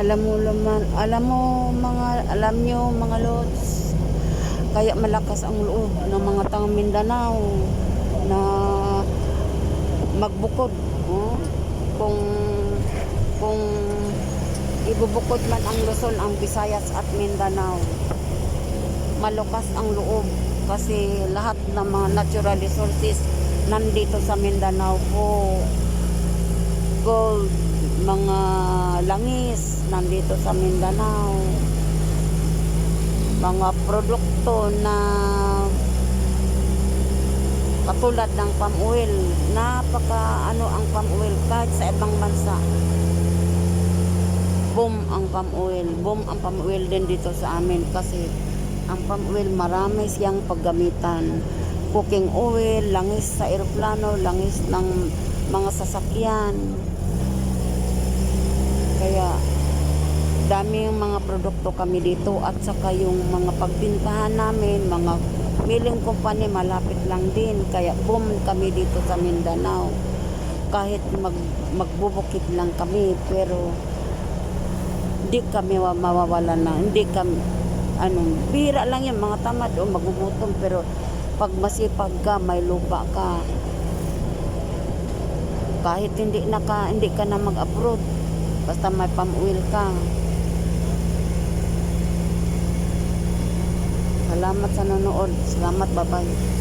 Alam nyo mga lods, kaya malakas ang loob ng mga taong Mindanao na magbukod. Oh? Kung kung ibubukod man ang Luzon, ang Visayas at Mindanao, malakas ang loob kasi lahat ng mga natural resources nandito sa Mindanao po. Gold, mga langis nandito sa Mindanao, mga produkto na katulad ng palm oil, napaka ang palm oil kahit sa ibang bansa. Boom ang palm oil din dito sa amin kasi ang palm oil marami siyang paggamitan. Cooking oil, langis sa eroplano, langis ng mga sasakyan. Kaya daming mga produkto kami dito at saka yung mga pagbintahan namin, mga milling company malapit lang din. Kaya boom kami dito sa Mindanao. Kahit magbubukid lang kami, pero hindi kami mawawala na. Hindi kami, bihira lang yung mga tamad o magugutom, pero pag masipag ka, may lupa ka, kahit hindi ka na mag-abroad, basta may palm oil ka. Salamat sa nanonood. Salamat, bye-bye.